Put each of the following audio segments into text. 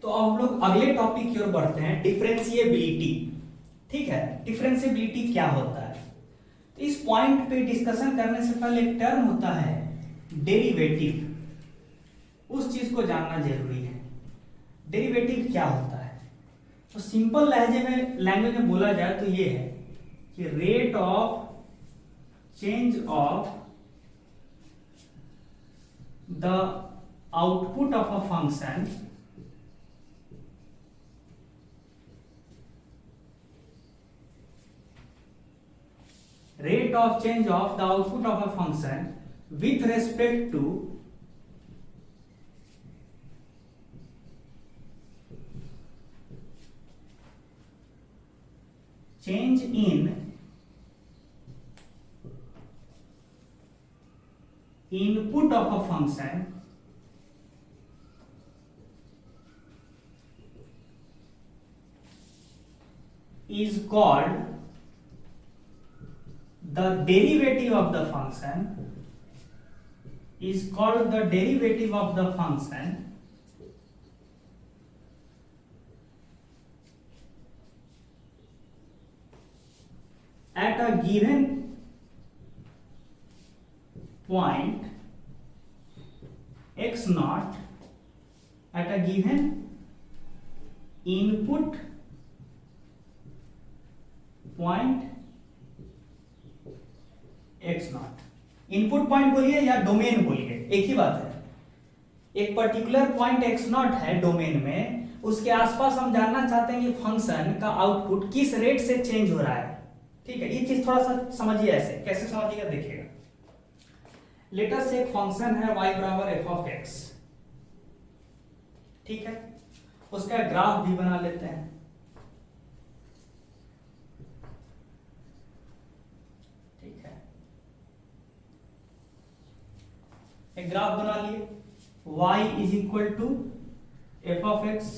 तो अब हम लोग अगले टॉपिक की ओर बढ़ते हैं, डिफरेंशिएबिलिटी। ठीक है, डिफरेंशिएबिलिटी क्या होता है? तो इस पॉइंट पे डिस्कशन करने से पहले एक टर्म होता है डेरिवेटिव, उस चीज को जानना जरूरी है। डेरिवेटिव क्या होता है? तो सिंपल लहजे में, लैंग्वेज में बोला जाए तो ये है कि rate of change of the output of a function rate of change of the output of a function with respect to change in input of a function is called the derivative of the function is called the derivative of the function at a given point x naught at a given input point x not. Input point बोलिए या domain बोलिए, एक ही बात है। एक particular point x not है domain में, उसके आसपास हम जानना चाहते हैं कि फंक्शन का आउटपुट किस रेट से चेंज हो रहा है। ठीक है, ये चीज थोड़ा सा समझिए। ऐसे कैसे समझिएगा, देखिएगा। लेट अस से एक फंक्शन है y बराबर एफ ऑफ एक्स। ठीक है, उसका ग्राफ भी बना लेते हैं। एक ग्राफ बना लिए, y is equal to f of x.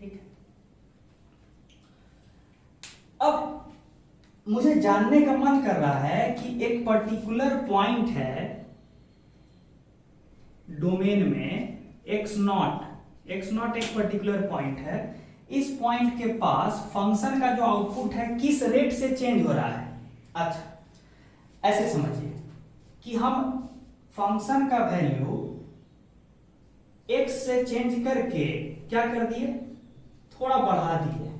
ठीक है, अब मुझे जानने का मन कर रहा है कि एक पर्टिकुलर पॉइंट है डोमेन में एक्स नॉट एक पर्टिकुलर पॉइंट है। इस पॉइंट के पास फंक्शन का जो आउटपुट है किस रेट से चेंज हो रहा है। अच्छा, ऐसे समझिए कि हम फंक्शन का वैल्यू x से चेंज करके क्या कर दिए, थोड़ा बढ़ा दिए।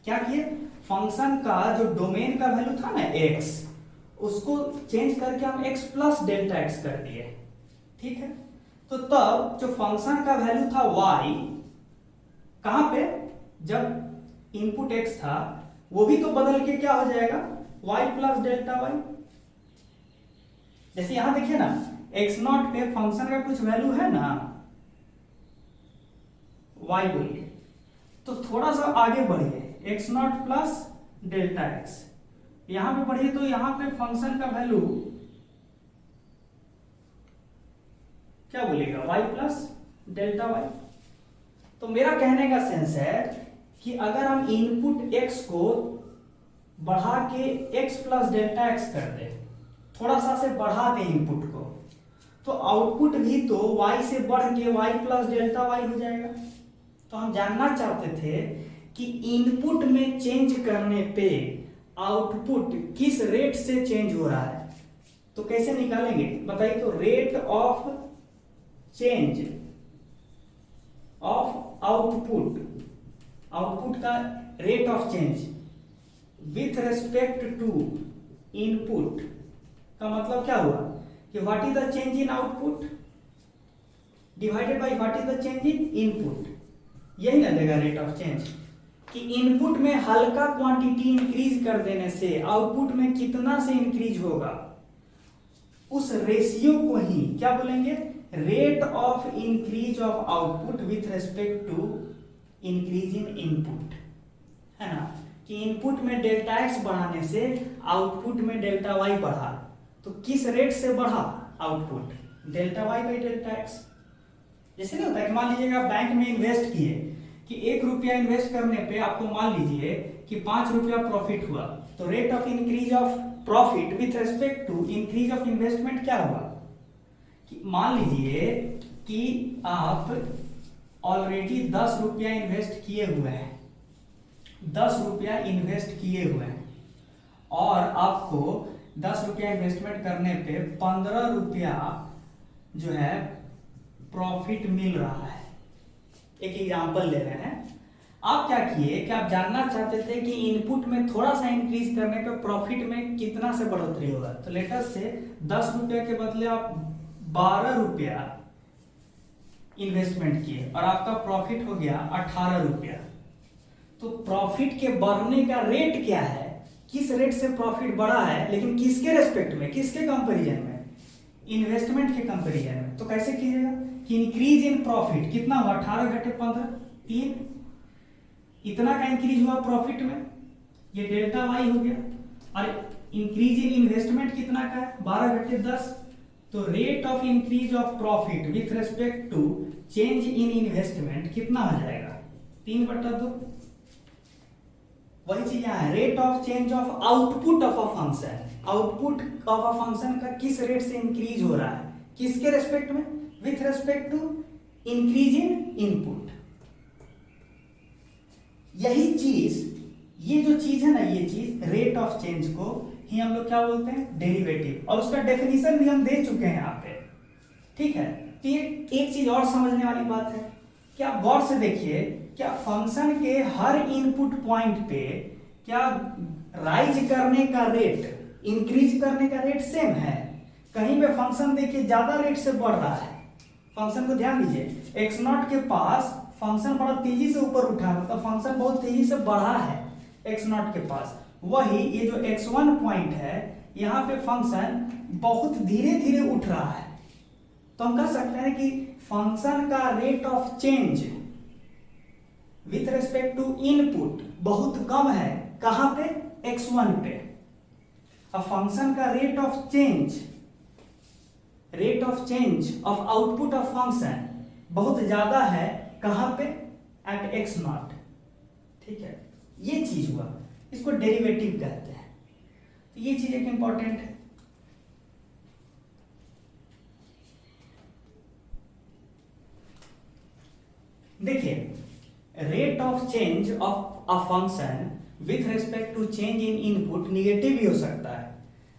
क्या किए, फंक्शन का जो डोमेन का वैल्यू था ना x, उसको चेंज करके हम x प्लस डेल्टा x कर दिए। ठीक है, तो तब जो फंक्शन का वैल्यू था y, कहां पे, जब इनपुट x था, वो भी तो बदल के क्या हो जाएगा, y प्लस डेल्टा y। जैसे यहां देखिए ना, x नॉट पे फंक्शन का कुछ वैल्यू है ना, y बोलिए, तो थोड़ा सा आगे बढ़िए, x not plus delta x। यहां पे बढ़िए तो यहां पे फंक्शन का वैल्यू क्या बोलेगा, y प्लस डेल्टा y। तो मेरा कहने का सेंस है कि अगर हम इनपुट x को बढ़ा के x प्लस डेल्टा x कर दे, थोड़ा सा से बढ़ा दें इनपुट को, तो आउटपुट भी तो y से बढ़ के y प्लस डेल्टा y हो जाएगा। तो हम जानना चाहते थे कि इनपुट में चेंज करने पे आउटपुट किस रेट से चेंज हो रहा है। तो कैसे निकालेंगे बताइए? तो rate of change of output का rate of change with respect to input का मतलब क्या हुआ कि what is the change in output divided by what is the change in input. यही ना देगा रेट ऑफ चेंज, कि इनपुट में हल्का क्वांटिटी इंक्रीज कर देने से आउटपुट में कितना से इंक्रीज होगा, उस रेशियो को ही क्या बोलेंगे, rate of increase of output with respect to increase in input, है ना। कि इनपुट में डेल्टा एक्स बढ़ाने से आउटपुट में डेल्टा वाई बढ़ा, तो किस रेट से बढ़ा output, delta y by delta x. जैसे नहीं होता है कि मान लीजिएगा बैंक में इन्वेस्ट किए कि 1 रुपया इन्वेस्ट करने पे आपको मान लीजिए कि 5 रुपया प्रॉफिट हुआ, तो rate of increase of profit with respect to increase of investment क्या हुआ कि मान लीजिए कि आप ऑलरेडी 10 रुपया इन्वेस्ट किए हुए हैं, 10 रुपया इन्वेस्ट किए हुए हैं और आपको 10 रुपया इन्वेस्टमेंट करने पे 15 रुपया जो है प्रॉफिट मिल रहा है। एक एग्जांपल ले रहे हैं। आप क्या किए कि आप जानना चाहते थे कि इनपुट में थोड़ा सा इंक्रीज करने पे प्रॉफिट में कितना से बढ़ोतरी होगा। तो लेटर से 10 रुपया के बदले आप 12 रुपया इन्वेस्टमेंट किए और आपका प्रॉफिट हो गया 18 रुपया। तो प्रॉफिट के बढ़ने का रेट क्या है, किस रेट से प्रॉफिट बढ़ा है, लेकिन किसके रेस्पेक्ट में, किसके कंपैरिजन में, इन्वेस्टमेंट के कंपैरिजन में। तो कैसे कीजिएगा कि इंक्रीज इन प्रॉफिट कितना हुआ, 18 घटे 15 3, इतना का इंक्रीज हुआ प्रॉफिट में, ये डेल्टा वाई हो गया। और इंक्रीज इन इन्वेस्टमेंट कितना का है, 12 घटे 10। तो rate of increase of profit with respect to change in investment कितना हो जाएगा, 3/2। वही चीज यहाँ है, rate of change of output of a function, output of a function का किस रेट से इंक्रीज हो रहा है, किसके रेस्पेक्ट में, with respect to increase in input. यही चीज, ये जो चीज है ना, ये चीज रेट ऑफ चेंज को ही हम लोग क्या बोलते हैं, डेरिवेटिव। और उसका डेफिनेशन भी हम दे चुके हैं यहाँ पे, ठीक है। तो ये एक चीज और समझने वाली बात है कि आप गौर से देखिए, क्या फंक्शन के हर इनपुट पॉइंट पे क्या राइज करने का रेट, इंक्रीज करने का रेट सेम है। कहीं पे फंक्शन देखिए ज्यादा रेट से बढ़ रहा है। फंक्शन को ध्यान दीजिए, x0 के पास फंक्शन बड़ा तेजी से ऊपर उठा है, मतलब फंक्शन बहुत तेजी से बढ़ा है x0 के पास। वही ये जो x1 पॉइंट है, यहाँ पे फंक्शन बहुत धीरे धीरे उठ रहा है। तो हम कह सकते हैं कि फंक्शन का rate of change with respect to input बहुत कम है, कहां पे, x1 पे। अब फंक्शन का rate of change of output of function बहुत ज्यादा है, कहां पे, एट x0, ठीक है। ये चीज हुआ, इसको डेरिवेटिव कहते हैं। तो ये चीज एक इंपॉर्टेंट है। देखिए, rate of change of a function with respect to change in input negative भी हो सकता है।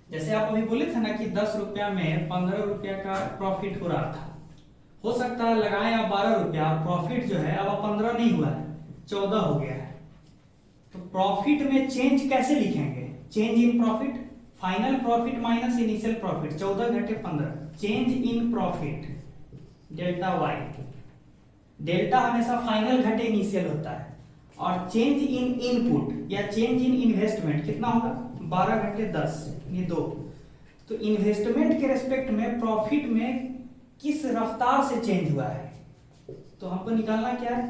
जैसे आप अभी बोले थे ना कि 10 रुपया में 15 रुपया का प्रॉफिट हो रहा था, हो सकता है लगाएं आप 12 रुपया, प्रॉफिट जो है अब 15 नहीं हुआ है, 14 हो गया है। तो प्रॉफिट में चेंज कैसे लिखेंगे, change in profit, final profit minus initial profit, 14 घटे 15, change in profit delta y. Delta हमेशा फाइनल घटे इनिशियल होता है। और चेंज इन इनपुट या चेंज इन इन्वेस्टमेंट कितना होगा, 12 घटे 10, ये 2। तो इन्वेस्टमेंट के रेस्पेक्ट में प्रॉफिट में किस रफ्तार से चेंज हुआ है, तो हमको निकालना क्या है,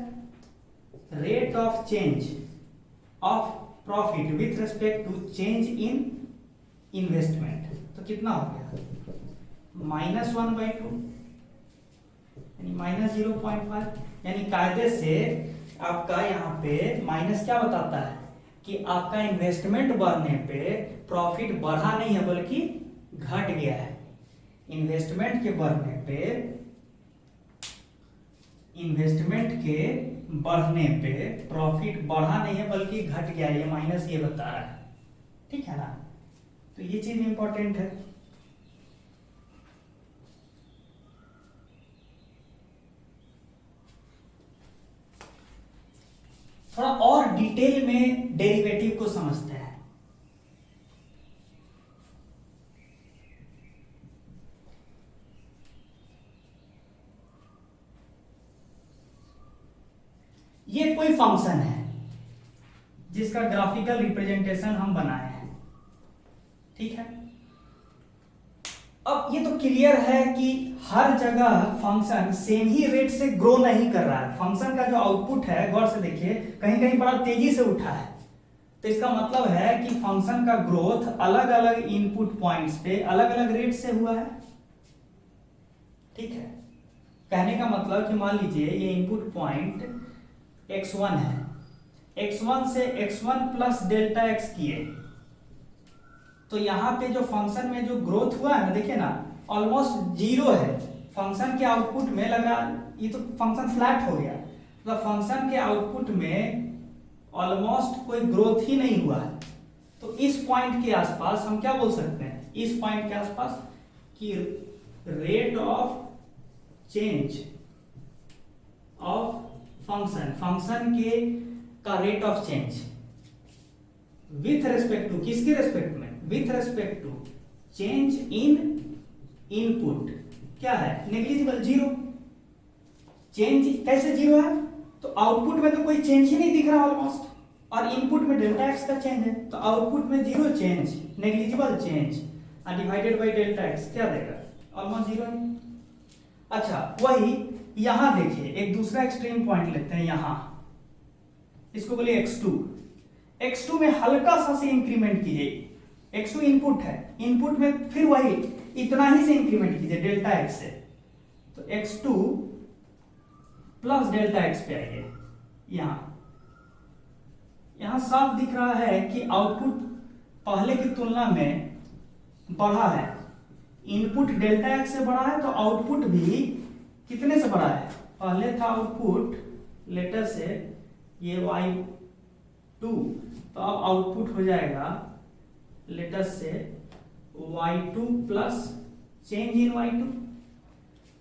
rate of change of profit with respect to change in investment. तो कितना हो गया, -1/2 यानी -0.5। यानी कायदे से आपका यहाँ पे माइनस क्या बताता है कि आपका इन्वेस्टमेंट बढ़ने पे प्रॉफिट बढ़ा नहीं है बल्कि घट गया है। इन्वेस्टमेंट के बढ़ने पे प्रॉफिट बढ़ा नहीं है बल्कि घट गया है, ये माइनस ये बता रहा है, ठीक है ना। तो ये चीज इंपॉर्टेंट है। थोड़ा और डिटेल में डेरिवेटिव को समझते हैं। ये कोई फंक्शन है जिसका ग्राफिकल रिप्रेजेंटेशन हम बनाए हैं, ठीक है। अब ये तो क्लियर है कि हर जगह फंक्शन सेम ही रेट से ग्रो नहीं कर रहा है। फंक्शन का जो आउटपुट है, गौर से देखिए, कहीं कहीं बड़ा तेजी से उठा है। तो इसका मतलब है कि फंक्शन का ग्रोथ अलग अलग इनपुट पॉइंट्स पे अलग अलग रेट से हुआ है, ठीक है। कहने का मतलब कि मान लीजिए ये इनपुट पॉइंट x1 है, x1 से x1 प्लस डेल्टा x किए, तो यहां पे जो फंक्शन में जो ग्रोथ हुआ है ना, देखिए ना, ऑलमोस्ट 0 है। फंक्शन के आउटपुट में लगा, ये तो फंक्शन फ्लैट हो गया, तो फंक्शन के आउटपुट में ऑलमोस्ट कोई ग्रोथ ही नहीं हुआ है। तो इस पॉइंट के आसपास हम क्या बोल सकते हैं, इस पॉइंट के आसपास कि rate of change of function, function के का rate of change with respect to, किसके रेस्पेक्ट में, with respect to change in input क्या है, नेग्लिजिबल, जीरो। चेंज कैसे जीरो है, तो आउटपुट में तो कोई चेंज ही नहीं दिख रहा ऑलमोस्ट, और इनपुट में डेल्टा एक्स का चेंज है, तो आउटपुट में zero change, negligible change, divided by delta x क्या देगा, ऑलमोस्ट जीरो है। अच्छा वही यहां देखिए एक दूसरा एक्सट्रीम पॉइंट लेते हैं, यहां इसको बोलिए x2, x2 में हल्का सा से इंक्रीमेंट कीजिए, x2 इनपुट है, इनपुट में फिर वही इतना ही से इंक्रीमेंट कीजिए डेल्टा एक्स से, तो x2 प्लस डेल्टा एक्स पे आइए, यहां साफ दिख रहा है कि आउटपुट पहले की तुलना में बढ़ा है, इनपुट डेल्टा एक्स से बढ़ा है तो आउटपुट भी कितने से बढ़ा है, पहले था आउटपुट लेटर से ये y2, तो अब आउटपुट हो जाएगा लेटर से y2 plus change in y2।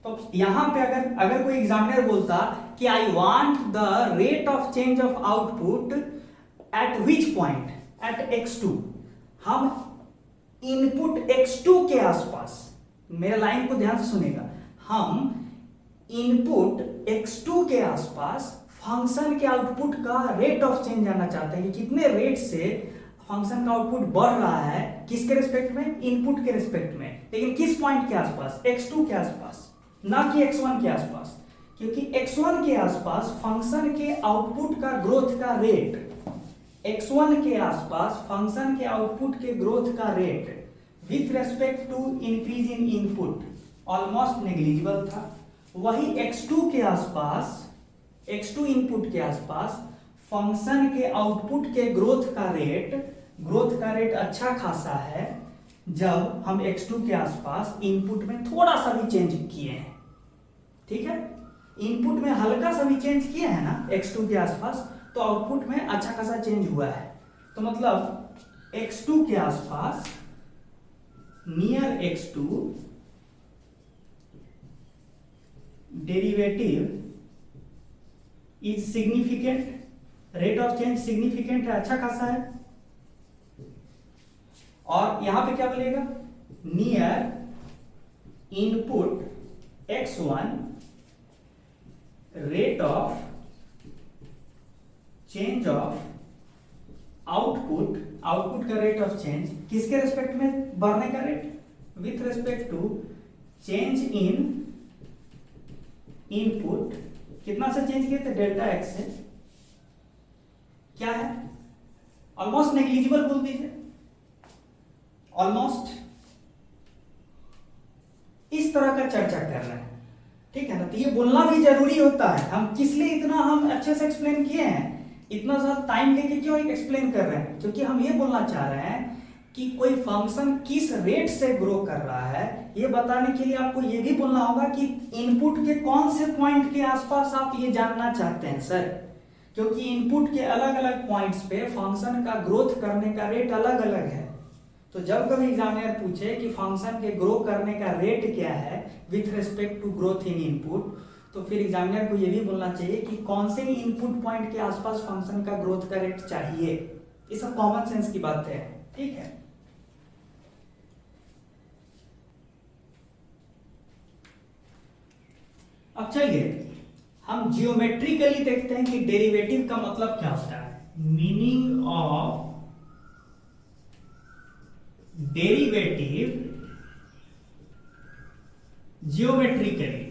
तो यहां पे अगर कोई एग्जामिनर बोलता कि I want the rate of change of output at which point, at x2, हम इनपुट x2 के आसपास, मेरे लाइन को ध्यान से सुनेगा, हम इनपुट x2 के आसपास फंक्शन के आउटपुट का रेट ऑफ चेंज जानना चाहते हैं कि कितने रेट से फंक्शन का आउटपुट बढ़ रहा है, किसके रिस्पेक्ट में, इनपुट के रिस्पेक्ट में, लेकिन किस पॉइंट के आसपास, x2 के आसपास, ना कि x1 के आसपास, क्योंकि x1 के आसपास फंक्शन के आउटपुट का ग्रोथ का रेट, x1 के आसपास फंक्शन के आउटपुट के ग्रोथ का rate with respect to increase in input almost negligible था। वही x2 के आसपास, x2 इनपुट के आसपास फंक्शन के आउटपुट के ग्रोथ का रेट अच्छा खासा है जब हम x2 के आसपास इनपुट में थोड़ा सा भी चेंज किए हैं, ठीक है, इनपुट में हल्का सा भी चेंज किए हैं ना x2 के आसपास, तो आउटपुट में अच्छा खासा चेंज हुआ है। तो मतलब x2 के आसपास near x2 derivative is significant, rate of change significant है, अच्छा खासा है। और यहां पे क्या बोलेगा, near input x1 rate of change of output, output का रेट ऑफ चेंज किसके रेस्पेक्ट में, बढ़ने का rate, with respect to change in input, कितना से चेंज किए थे, डेल्टा एक्स से, क्या है, ऑलमोस्ट नेग्लिजिबल बोल दीजिए, ऑलमोस्ट, इस तरह का चर्चा कर रहे हैं, ठीक है ना। तो ये बोलना भी जरूरी होता है, हम किस लिए इतना हम अच्छे से एक्सप्लेन किए हैं, इतना ज्यादा टाइम लेके क्यों एक्सप्लेन कर रहे हैं, क्योंकि हम ये बोलना चाह रहे हैं कि कोई फंक्शन किस रेट से ग्रो कर रहा है, ये बताने के लिए आपको ये भी बोलना होगा कि इनपुट के कौन से पॉइंट के आसपास आप ये जानना चाहते हैं सर, क्योंकि इनपुट के अलग अलग पॉइंट्स पे फंक्शन का ग्रोथ करने का रेट अलग अलग है। तो जब कभी एग्जामिनर पूछे कि फंक्शन के ग्रो करने का रेट क्या है with respect to growth in input, तो फिर एग्जामिनर को ये भी बोलना चाहिए कि कौन से इनपुट पॉइंट के आसपास फंक्शन का ग्रोथ का रेट चाहिए। ये सब कॉमन सेंस की बात है, ठीक है। अब चलिए हम जियोमेट्रिकली देखते हैं कि डेरिवेटिव का मतलब क्या होता है। मीनिंग ऑफ डेरिवेटिव जियोमेट्रिकली,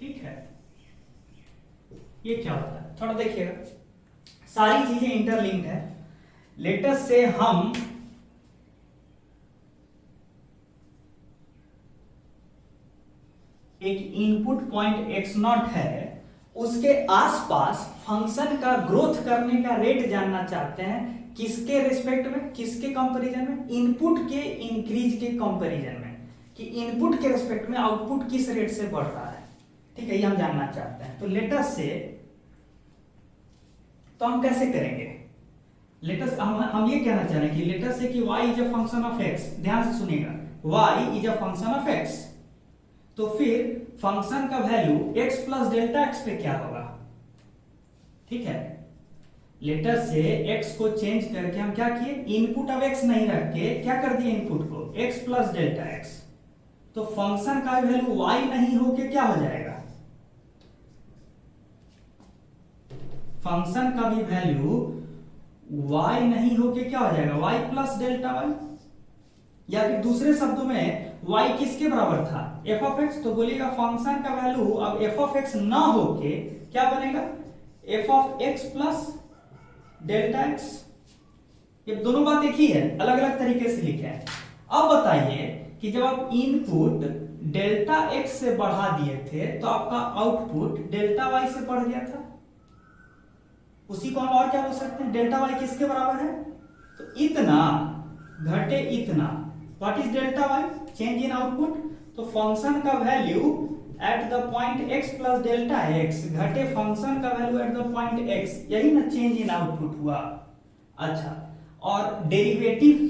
ठीक है, ये क्या होता है थोड़ा देखिएगा, सारी चीजें इंटरलिंक्ड है। लेटस से हम एक इनपुट पॉइंट x0 है, उसके आसपास फंक्शन का ग्रोथ करने का रेट जानना चाहते हैं, किसके रिस्पेक्ट में, किसके कंपैरिजन में, इनपुट के इंक्रीज के कंपैरिजन में, कि इनपुट के रिस्पेक्ट में आउटपुट किस रेट से बढ़ रहा है। ठीक है, ये हम जानना चाहते हैं। तो लेटस से तो हम कैसे करेंगे, लेटस हम ये कहना चाह रहे हैं कि लेटस से कि y is a function of x, ध्यान से सुनिएगा, y is a function of x, तो फिर फंक्शन का value x plus delta x पे क्या होगा। ठीक है, लेटर से x को चेंज करके हम क्या किए, इनपुट अब x नहीं रख के क्या कर दिए, इनपुट को x प्लस डेल्टा x, तो फंक्शन का वैल्यू y नहीं होके क्या हो जाएगा, फंक्शन का भी वैल्यू y नहीं होके क्या हो जाएगा, y प्लस डेल्टा y, या फिर दूसरे शब्दों में y किसके बराबर था, f ऑफ x, तो बोलिएगा फंक्शन का वैल्यू अब f ऑफ x ना होके क्या बनेगा, f of x plus delta x। ये दोनों बात एक ही है, अलग अलग तरीके से लिखे हैं। अब बताइए कि जब आप इनपुट डेल्टा x से बढ़ा दिए थे तो आपका आउटपुट डेल्टा y से बढ़ गया था, उसी को हम और क्या बोल सकते हैं, डेल्टा y किसके बराबर है, तो इतना घटे इतना, what is delta y, change in output, तो फंक्शन का value eight the point x plus delta x घटे फंक्शन का value eight the point x, यही ना चेंज इन आउटपुट हुआ। अच्छा, और डेरिवेटिव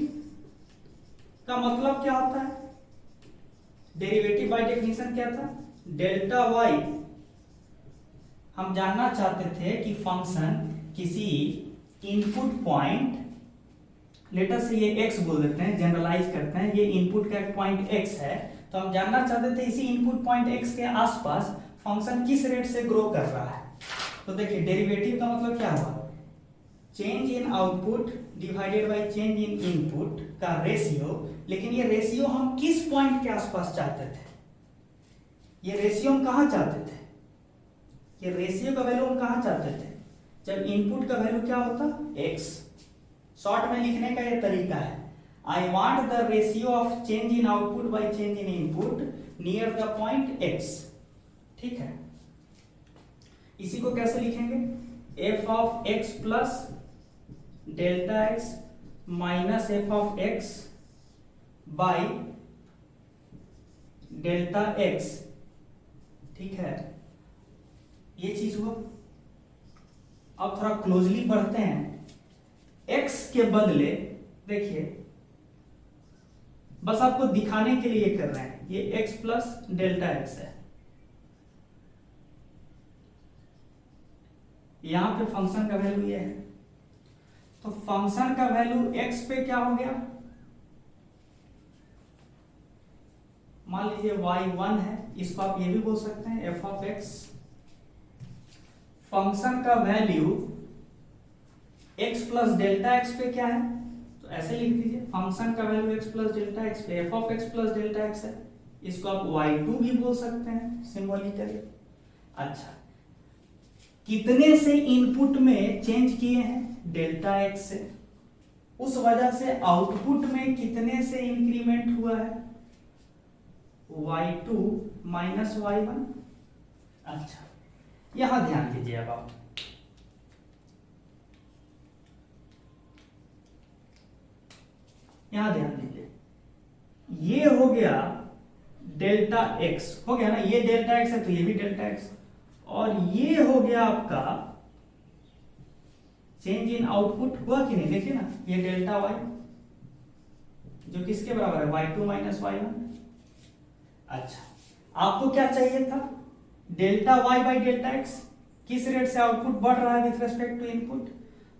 का मतलब क्या होता है, डेरिवेटिव बाय डेफिनेशन क्या था, डेल्टा y। हम जानना चाहते थे कि फंक्शन किसी इनपुट पॉइंट, लेटर से ये x बोल देते हैं, जनरलाइज करते हैं, ये इनपुट का एक पॉइंट x है, तो हम जानना चाहते थे इसी इनपुट पॉइंट x के आसपास फंक्शन किस रेट से ग्रो कर रहा है। तो देखिए डेरिवेटिव का मतलब क्या हुआ, change in output divided bye change in input का रेशियो, लेकिन ये रेशियो हम किस पॉइंट के आसपास चाहते थे, ये रेशियो हम कहां चाहते थे, ये रेशियो का वैल्यू हम कहां चाहते थे, जब इनपुट का वैल्यू क्या होता x। शॉर्ट में लिखने का ये तरीका है, आई want the ratio of change in output by change in input near the point x। ठीक है, इसी को कैसे लिखेंगे, f of x plus delta x minus f of x by delta x। ठीक है, ये चीज हुआ। अब थोड़ा क्लोजली पढ़ते हैं, x के बदले देखिए, बस आपको दिखाने के लिए कर रहे हैं, ये x प्लस डेल्टा x है, यहां पे फंक्शन का वैल्यू ये है, तो फंक्शन का वैल्यू x पे क्या हो गया, मान लीजिए y1 है, इसको आप ये भी बोल सकते हैं f ऑफ x, फंक्शन का value x plus delta x पे क्या है, तो ऐसे लिख दीजिए, फंक्शन का value x plus delta x पे f of x plus delta x है, इसको आप y2 भी बोल सकते हैं सिंबॉलिकली। अच्छा, कितने से इनपुट में चेंज किए हैं, डेल्टा x से, उस वजह से आउटपुट में कितने से इंक्रीमेंट हुआ है, y2 माइनस y1। अच्छा, यहां ध्यान दीजिए, अब आप यहां ध्यान दीजिए, ये हो गया डेल्टा x, हो गया ना, ये डेल्टा x है तो ये भी डेल्टा x, और ये हो गया आपका चेंज इन आउटपुट, हुआ कि नहीं, देखिए ना, ये डेल्टा y जो किसके बराबर है, y2 माइनस y1। अच्छा, आपको क्या चाहिए था, delta y by delta x, किस रेट से आउटपुट बढ़ रहा है विथ रेस्पेक्ट टू इनपुट।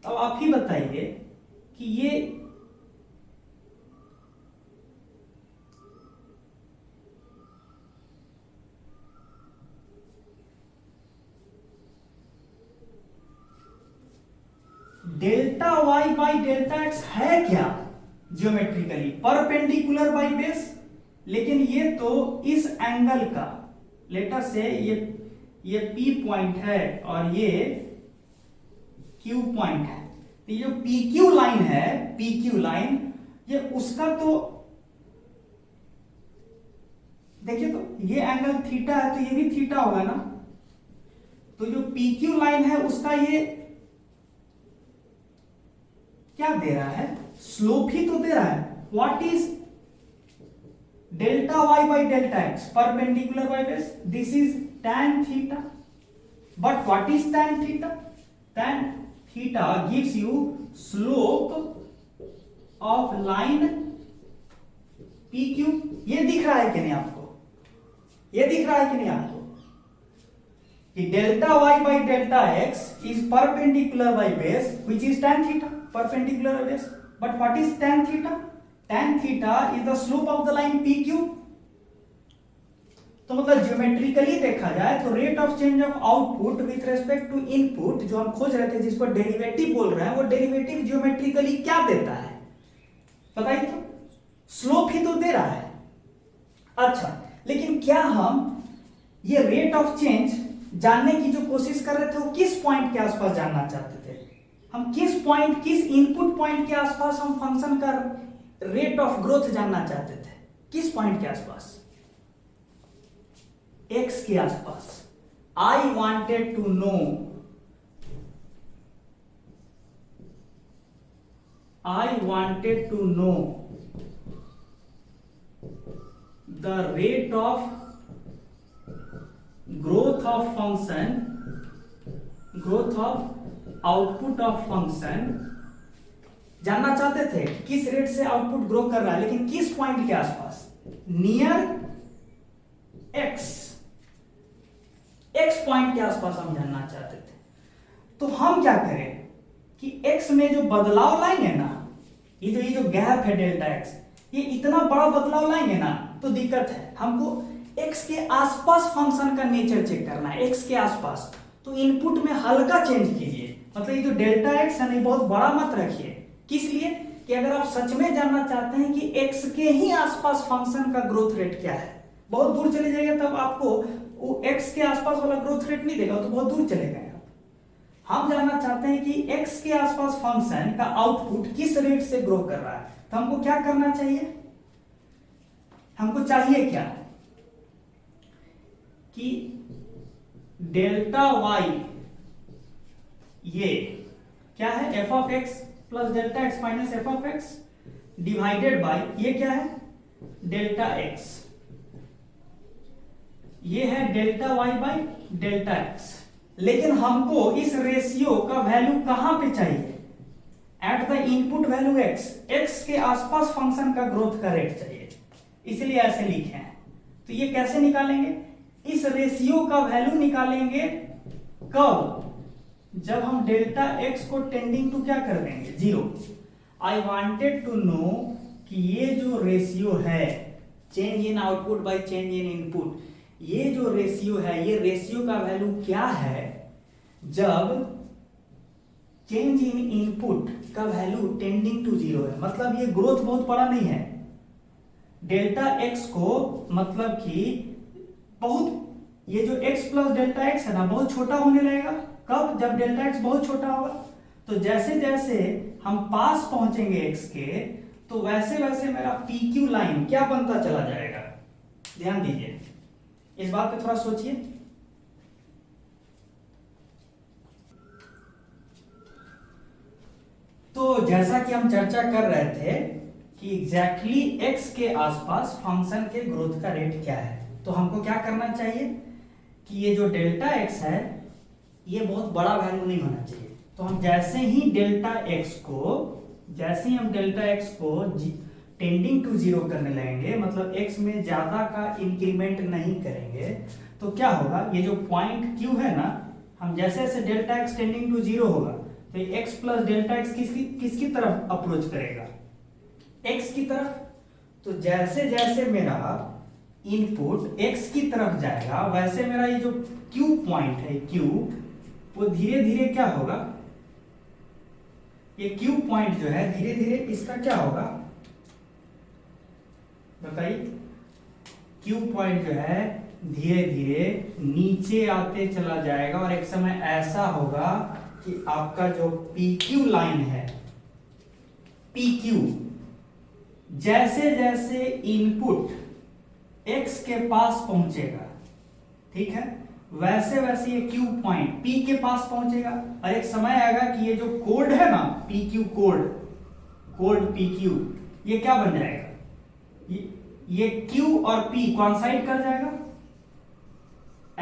अब आप ही बताइए कि ये delta y by delta x है क्या, ज्योमेट्रिकली परपेंडिकुलर बाई बेस, लेकिन ये तो इस एंगल का, लेटर से ये P पॉइंट है और ये Q पॉइंट है, तो ये जो PQ लाइन है, PQ लाइन, ये उसका तो देखिए, तो ये एंगल थीटा है तो ये भी थीटा होगा ना, तो जो PQ लाइन है उसका ये क्या दे रहा है, स्लोप ही तो दे रहा है, what is delta y by delta x perpendicular by base, this is tan theta. But what is tan theta? Tan theta gives you slope of line PQ. ये दिख रहा है कि नहीं आपको? ये दिख रहा है कि नहीं आपको कि delta y by delta x is perpendicular by base which is tan theta, perpendicular by base. But what is tan theta? Tan theta is the slope of the line PQ. तो मतलब ज्योमेट्रिकली देखा जाए तो rate of change of output with respect to input जो हम खोज रहे थे, जिसको डेरिवेटिव बोल रहे हैं, वो डेरिवेटिव ज्योमेट्रिकली क्या देता है बताइए तो? स्लोप ही तो दे रहा है। अच्छा, लेकिन क्या हम ये रेट ऑफ चेंज जानने की जो कोशिश कर रहे थे वो किस पॉइंट के आसपास जानना चाहते थे? हम किस पॉइंट, किस इनपुट पॉइंट के आसपास हम फंक्शन का रेट ऑफ ग्रोथ जानना चाहते थे? किस पॉइंट के आसपास? x के आसपास। I wanted to know the rate of growth of function, growth of output of function जानना चाहते थे किस रेट से आउटपुट ग्रो कर रहा है, लेकिन किस पॉइंट के आसपास? नियर x पॉइंट के आसपास हम जानना चाहते थे। तो हम क्या करें कि x में जो बदलाव लाएंगे ना, ये जो गैप है डेल्टा x, ये इतना बड़ा बदलाव लाएंगे ना तो दिक्कत है। हमको x के आसपास फंक्शन का नेचर चेक करना है, x के आसपास। तो इनपुट में हल्का चेंज कीजिए, मतलब ये जो डेल्टा x है ना बहुत बड़ा मत रखिए। किस लिए? कि अगर आप सच में जानना चाहते हैं कि x के ही आसपास फंक्शन का ग्रोथ रेट क्या है, बहुत दूर चले जाएगा तब आपको वो x के आसपास वाला ग्रोथ रेट नहीं देगा, तो बहुत दूर चले गए आप। हम जानना चाहते हैं कि x के आसपास फंक्शन का आउटपुट किस रेट से ग्रो कर रहा है, तो हमको क्या करना चाहिए? हमको चाहिए क्या कि डेल्टा y ये क्या है, f of x plus delta x minus f of x divided by ये क्या है, डेल्टा x, ये है delta y by delta x। लेकिन हमको इस रेशियो का वैल्यू कहां पे चाहिए? Eight the input value x के आसपास फंक्शन का ग्रोथ का रेट चाहिए, इसलिए ऐसे लिखे हैं। तो ये कैसे निकालेंगे? इस रेशियो का वैल्यू निकालेंगे कब? जब हम डेल्टा x को टेंडिंग टू क्या कर देंगे, 0। आई वांटेड टू नो कि ये जो रेशियो है change in output by change in input, ये जो रेशियो है, ये रेशियो का वैल्यू क्या है जब चेंज इन इनपुट का वैल्यू टेंडिंग टू 0 है। मतलब ये ग्रोथ बहुत बड़ा नहीं है। डेल्टा x को मतलब कि बहुत, ये जो x प्लस डेल्टा x है ना बहुत छोटा होने लगेगा। कब? जब डेल्टा x बहुत छोटा होगा। तो जैसे जैसे हम पास पहुंचेंगे x के, तो वैसे वैसे मेरा PQ लाइन क्या बनता चला जाएगा। ध्यान दीजिए, इस बात पे थोड़ा सोचिए। तो जैसा कि हम चर्चा कर रहे थे कि एग्जैक्टली x के आसपास फंक्शन के ग्रोथ का रेट क्या है, तो हमको क्या करना चाहिए कि ये जो डेल्टा x है ये बहुत बड़ा वैल्यू नहीं होना चाहिए। तो हम जैसे ही डेल्टा x को टेंडिंग टू 0 करने लगेंगे, मतलब x में ज्यादा का इंक्रीमेंट नहीं करेंगे, तो क्या होगा, ये जो पॉइंट Q है ना, हम जैसे जैसे डेल्टा x टेंडिंग टू 0 होगा तो ये x प्लस डेल्टा x किसकी तरफ अप्रोच करेगा, x की तरफ। तो जैसे जैसे मेरा इनपुट x की तरफ जाएगा वैसे मेरा ये जो Q पॉइंट है Q, वो धीरे धीरे क्या होगा, ये Q पॉइंट जो है धीरे धीरे इसका क्या होगा बताइए। Q पॉइंट जो है धीरे धीरे नीचे आते चला जाएगा और एक समय ऐसा होगा कि आपका जो PQ लाइन है, PQ जैसे जैसे इनपुट x के पास पहुंचेगा, ठीक है, वैसे वैसे ये Q पॉइंट P के पास पहुंचेगा और एक समय आएगा कि ये जो कोड है ना PQ कोड PQ, ये क्या बन जाएगा, ये Q और P कॉन्साइड कर जाएगा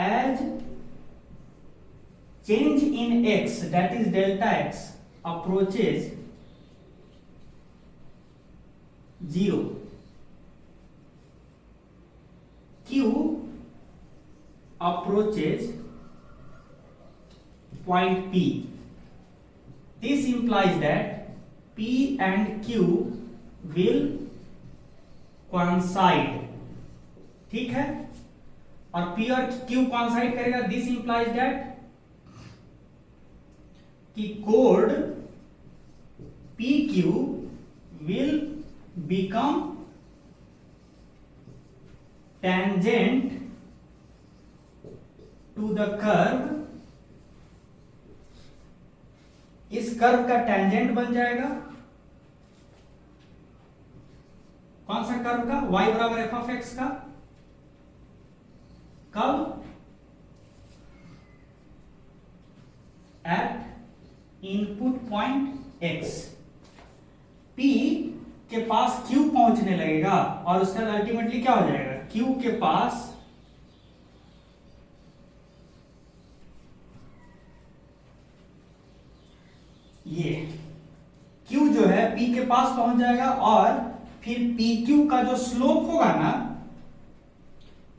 as change in x that is delta x approaches 0, Q approaches point P. This implies that P and Q will coincide. ठीक है, और P और Q coincide करेगा. This implies that कि code PQ will become tangent to the curve. इस curve का tangent बन जाएगा. कौन सा कर्व का? y बराबर एफ ऑफ एक्स का. कब? At input point x. p के पास q पहुंचने लगेगा और उसका अल्टीमेटली क्या हो जाएगा? q के पास ये q जो है p के पास पहुंच जाएगा और फिर pq का जो स्लोप होगा ना,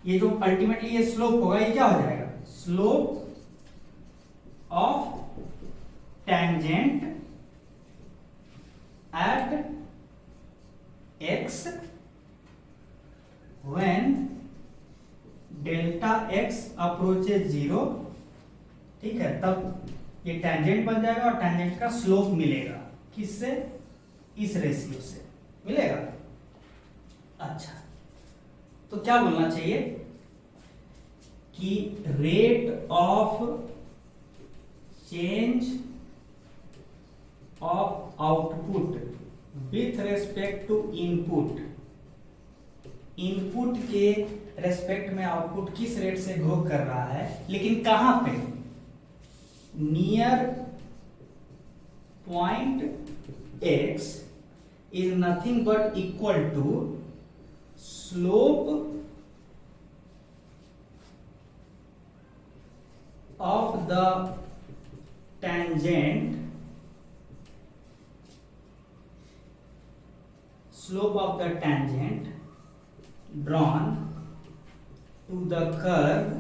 ये जो अल्टीमेटली ये स्लोप होगा, ये क्या हो जाएगा? Slope of tangent at x when delta x approaches 0. ठीक है, तब ये टेंजेंट बन जाएगा और टेंजेंट का स्लोप मिलेगा. किससे? इस रेशियो से मिलेगा. अच्छा, तो क्या बोलना चाहिए कि rate of change of output with respect to input. Input के रेस्पेक्ट में आउटपुट किस रेट से ग्रो कर रहा है, लेकिन कहां पे? Near point x is nothing but equal to slope of the tangent, slope of the tangent drawn to the curve.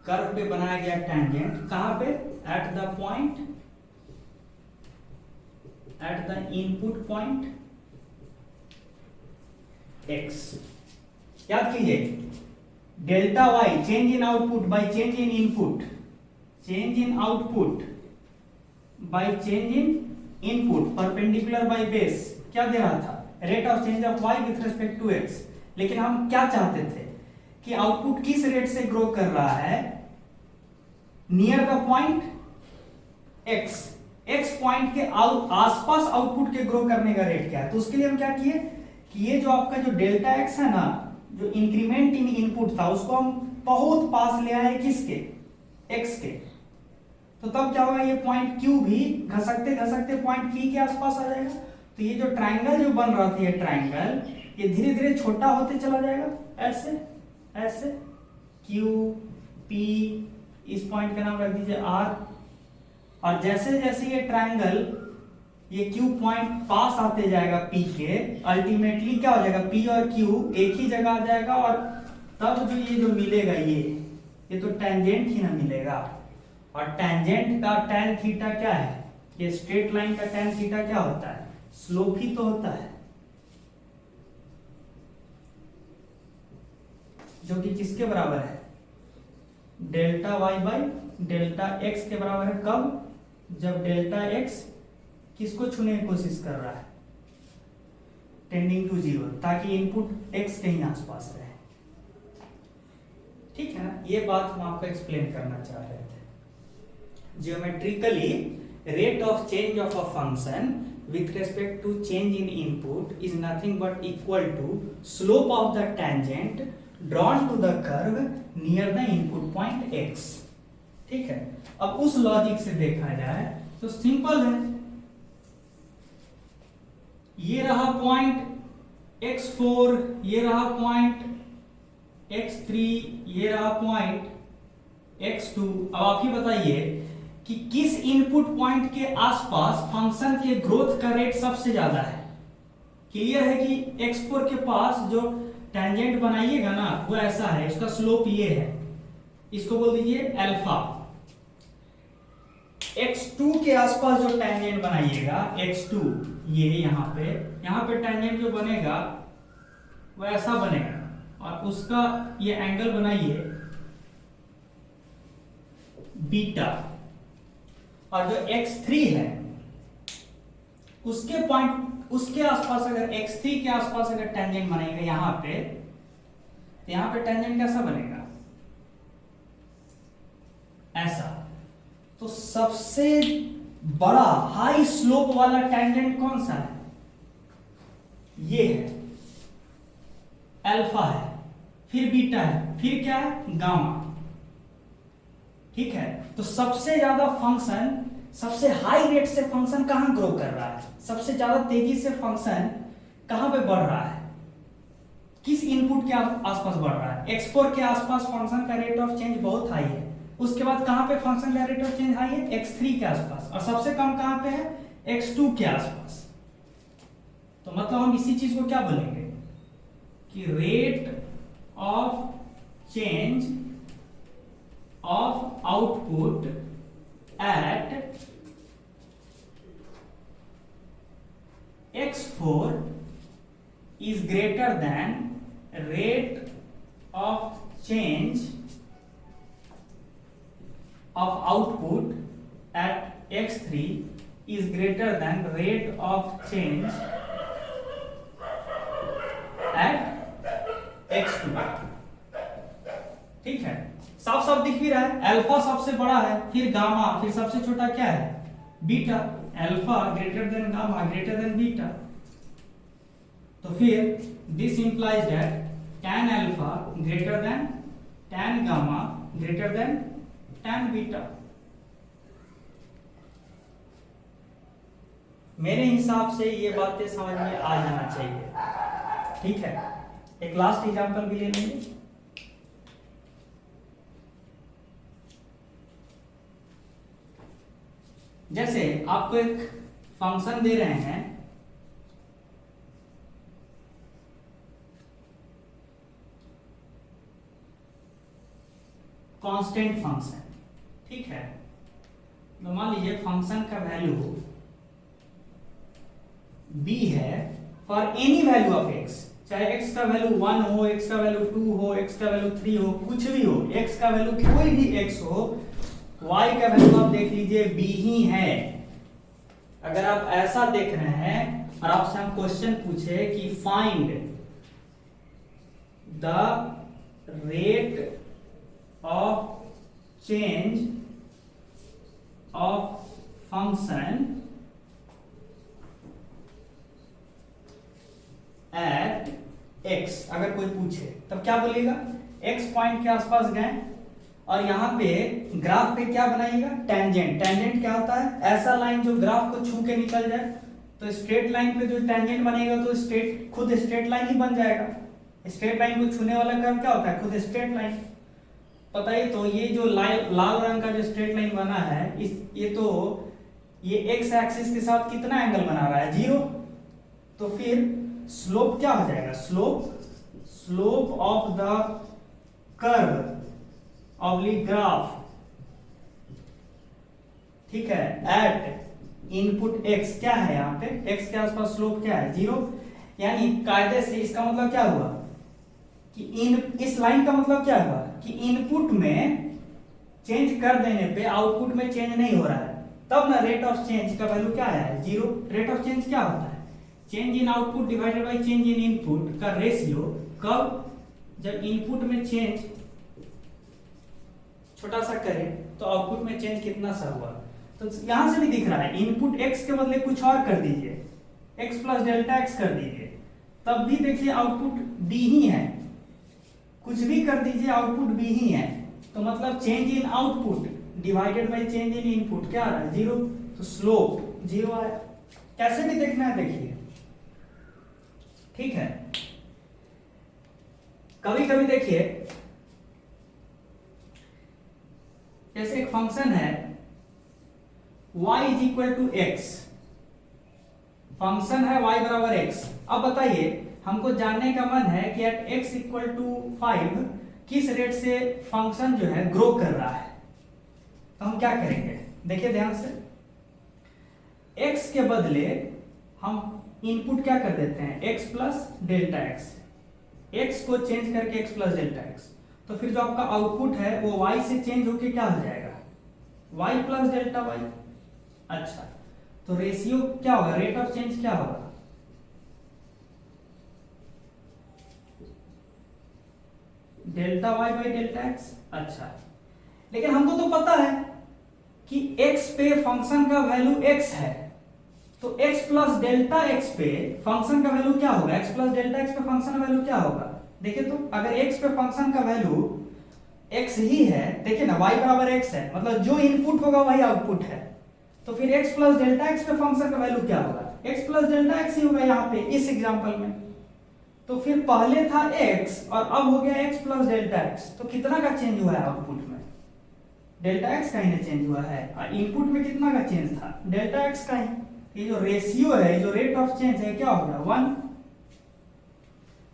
Curve पे बनाया गया टेंजेंट कहां पे? At the point, at the input point x. याद कीजिए, delta y change in output by change in input, change in output by change in input perpendicular by base. क्या दे रहा था? Rate of change of y with respect to x. लेकिन हम क्या चाहते थे कि आउटपुट किस रेट से ग्रो कर रहा है? Near the point x. x point के आसपास आउटपुट के ग्रो करने का रेट क्या है? तो उसके लिए हम क्या किए कि ये जो आपका जो डेल्टा x है ना, जो इंक्रीमेंट इन इनपुट था, उसको हम बहुत पास ले आए. किसके? x के. तो तब क्या होगा? ये पॉइंट q भी घसकते घसकते पॉइंट p के आसपास आ जाएगा. तो ये जो ट्राइंगल जो बन रहा था, ये ट्राइंगल ये धीरे धीरे छोटा होते चला जाएगा. ऐसे ऐसे q p, इस पॉइंट का नाम रख दीजिए r. और जैसे जैसे ये ट्रायंगल ये q पॉइंट पास आते जाएगा p के, अल्टीमेटली क्या हो जाएगा? p और q एक ही जगह आ जाएगा. और तब जो ये जो मिलेगा ये तो टेंजेंट ही ना मिलेगा. और टेंजेंट का tan थीटा क्या है? ये स्ट्रेट लाइन का tan थीटा क्या होता है? स्लोप ही तो होता है, जो कि किसके बराबर है? Delta y by delta x के बराबर है. कब? जब डेल्टा x किसको छूने की कोशिश कर रहा है? टेंडिंग टू 0, ताकि इनपुट x कहीं आसपास रहे. ठीक है ना? ये बात हम आपको एक्सप्लेन करना चाह रहे थे. Geometrically rate of change of a function with respect to change in input is nothing but equal to slope of the tangent drawn to the curve near the input point x. ठीक है, अब उस logic से देखा जाए तो simple है. ये रहा पॉइंट x4 ये रहा पॉइंट, x3 ये रहा पॉइंट, x2। अब आप ही बताइए कि किस इनपुट पॉइंट के आसपास फंक्शन के ग्रोथ का रेट सबसे ज्यादा है। क्लियर है कि x4 के पास जो टेंजेंट बनाइएगा ना वो ऐसा है, उसका स्लोप ये है, इसको बोल दीजिए अल्फा। x2 के आसपास जो टेंजेंट बनाइएगा, x2 ये यहाँ पे टेंजेंट जो बनेगा वो ऐसा बनेगा और उसका ये एंगल बनाइए बीटा। और जो x3 है उसके पॉइंट, उसके आसपास अगर x3 के आसपास अगर टेंजेंट बनेगा यहां पे, तो यहां पे टेंजेंट कैसा बनेगा, ऐसा। तो सबसे बड़ा हाई स्लोप वाला टेंजेंट कौन सा है, ये है, अल्फा है, फिर बीटा है, फिर क्या है, गामा। ठीक है, तो सबसे ज्यादा फंक्शन, सबसे हाई रेट से फंक्शन कहां ग्रो कर रहा है, सबसे ज्यादा तेजी से फंक्शन कहां पे बढ़ रहा है, किस इनपुट के आसपास बढ़ रहा है। x4 के आसपास फंक्शन का रेट ऑफ चेंज बहुत हाई है, उसके बाद कहां पे फंक्शन का रेट ऑफ चेंज हाई है, x3 के आसपास, और सबसे कम कहां पे है, x2 के आसपास। तो मतलब हम इसी चीज को क्या बोलेंगे कि rate of change of output at x4 is greater than rate of change of output at x3 is greater than rate of change at x2। ठीक है, साफ साफ दिख भी रहा है, अल्फा सबसे बड़ा है, फिर गामा, फिर सबसे छोटा क्या है, beta. Alpha greater than gamma greater than beta. तो फिर this implies that tan alpha greater than tan gamma greater than tan beta. मेरे हिसाब से ये बातें समझ में आ जाना चाहिए। ठीक है, एक लास्ट एग्जांपल भी ले लेंगे। जैसे आपको एक फंक्शन दे रहे हैं, कांस्टेंट फंक्शन। ठीक है, तो मान लीजिए फंक्शन का वैल्यू b है for any value of x, चाहे x का वैल्यू 1 हो, x का वैल्यू 2 हो, x का वैल्यू 3 हो, कुछ भी हो, x का वैल्यू कोई भी x हो, y का वैल्यू आप देख लीजिए b ही है। अगर आप ऐसा देख रहे हैं और आपसे हम क्वेश्चन पूछे कि find the rate of change of function at x, अगर कोई पूछे तब क्या बोलेगा, x पॉइंट के आसपास गए और यहाँ पे ग्राफ पे क्या बनाइएगा, टेंजेंट। टेंजेंट क्या होता है, ऐसा लाइन जो ग्राफ को छू के निकल जाए। तो स्ट्रेट लाइन पे जो टेंजेंट बनेगा तो स्ट्रेट, खुद स्ट्रेट लाइन ही बन जाएगा। स्ट्रेट लाइन को छूने वाला कर्व क्या होता है, खुद स्ट्रेट लाइन। पता ही तो ये जो लाल रंग का जो स्ट्रेट लाइन बना है, ये एक्स एक्सिस के साथ कितना एंगल बना रहा है, 0। तो फिर स्लोप क्या हो जाएगा, slope of the curve oblique graph, ठीक है, एट इनपुट x क्या है, यहाँ पे x के आसपास स्लोप क्या है, 0। यानी कायदे से इसका मतलब क्या हुआ कि इस लाइन का मतलब क्या हुआ कि इनपुट में चेंज कर देने पे आउटपुट में चेंज नहीं हो रहा है, तब ना रेट ऑफ चेंज का वैल्यू क्या है, 0। रेट ऑफ चेंज क्या होता है, change in output divided bye change in input का रेशियो। कब, जब इनपुट में चेंज छोटा सा करें तो आउटपुट में चेंज कितना सा हुआ। तो यहां से भी दिख रहा है, इनपुट x के बदले कुछ और कर दीजिए, x प्लस डेल्टा x कर दीजिए, तब भी देखिए आउटपुट b ही है। कुछ भी कर दीजिए आउटपुट b ही है। तो मतलब change in output divided bye change in input क्या आ रहा है, 0। तो स्लोप 0 आया। कैसे भी देखना है देखिए, ठीक है। कभी कभी देखिए जैसे एक फंक्शन है y is equal to x, function है y बराबर x। अब बताइए हमको जानने का मन है कि एट x इक्वल टू 5 किस रेट से फंक्शन जो है ग्रो कर रहा है। तो हम क्या करेंगे, देखिए ध्यान से, x के बदले हम इनपुट क्या कर देते हैं, x plus delta x, x को चेंज करके x प्लस डेल्टा एक्स, तो फिर जो आपका आउटपुट है वो y से चेंज होके क्या हो जाएगा, y प्लस डेल्टा y। अच्छा, तो रेशियो क्या होगा, रेट ऑफ चेंज क्या होगा, delta y by delta x. अच्छा, लेकिन हमको तो पता है कि x पे फंक्शन का वैल्यू x है, तो x प्लस डेल्टा x पे फंक्शन का वैल्यू क्या होगा, x प्लस डेल्टा x पे फंक्शन का वैल्यू क्या होगा। देखिए तो अगर x पे फंक्शन का वैल्यू x ही है, देखिए ना y बराबर x है, मतलब जो इनपुट होगा वही आउटपुट है, तो फिर x प्लस डेल्टा x पे फंक्शन का वैल्यू क्या होगा, x प्लस डेल्टा x ही होगा यहाँ पे इस एग्जांपल में। तो फिर पहले था x और अब हो गया x प्लस डेल्टा x, तो कितना का चेंज हुआ है आउटपुट में, डेल्टा x का ही चेंज हुआ है, और इनपुट में कितना का चेंज था, डेल्टा x का ही। ये जो रेशियो है, जो रेट ऑफ चेंज है, क्या हो गया 1।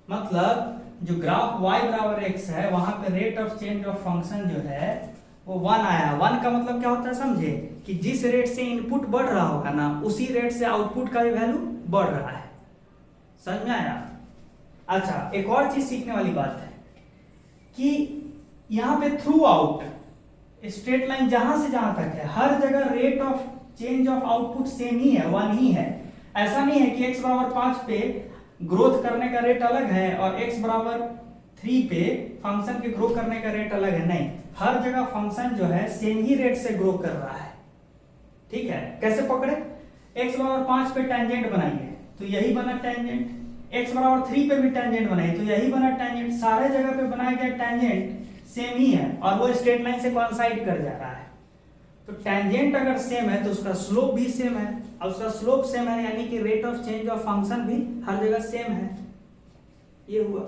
मतलब जो ग्राफ y बराबर x है वहां पे rate of change of function जो है वो 1 आया। 1 का मतलब क्या होता है समझे, कि जिस रेट से इनपुट बढ़ रहा होगा ना उसी रेट से आउटपुट का भी वैल्यू बढ़ रहा है। समझ में आया। अच्छा, एक और चीज सीखने वाली बात है कि यहाँ पे थ्रू आउट स्ट्रेट लाइन जहां से जहां तक है हर जगह rate of change of output same ही है, 1 ही है। ऐसा नहीं है कि x बराबर 5 पे ग्रोथ करने का रेट अलग है और x बराबर 3 पे फंक्शन के ग्रो करने का रेट अलग है, नहीं, हर जगह फंक्शन जो है सेम ही रेट से ग्रो कर रहा है। ठीक है, कैसे पकड़े, x बराबर 5 पे टेंजेंट बनाइए तो यही बना टेंजेंट, x बराबर 3 पे भी टेंजेंट बनाइए तो यही बना टेंजेंट, सारे जगह पे बनाया गया टेंजेंट सेम ही है और वो स्ट्रेट लाइन से कोइंसाइड कर जा रहा है। तो टेंजेंट अगर सेम है तो उसका स्लोप भी सेम है, और उसका स्लोप सेम है यानी कि rate of change of function भी हर जगह सेम है। ये हुआ।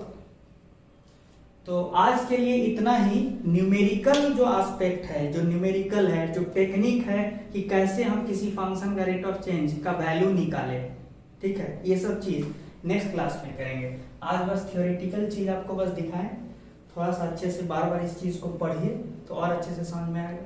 तो आज के लिए इतना ही। न्यूमेरिकल जो एस्पेक्ट है, जो न्यूमेरिकल है, जो टेक्निक है कि कैसे हम किसी फंक्शन का रेट ऑफ चेंज का वैल्यू निकालें, ठीक है, ये सब चीज नेक्स्ट क्लास में करेंगे। आज बस थ्योरेटिकल चीज आपको बस दिखाएं, थोड़ा सा अच्छे से बार बार इस चीज को पढ़िए तो और अच्छे से समझ में आएगा।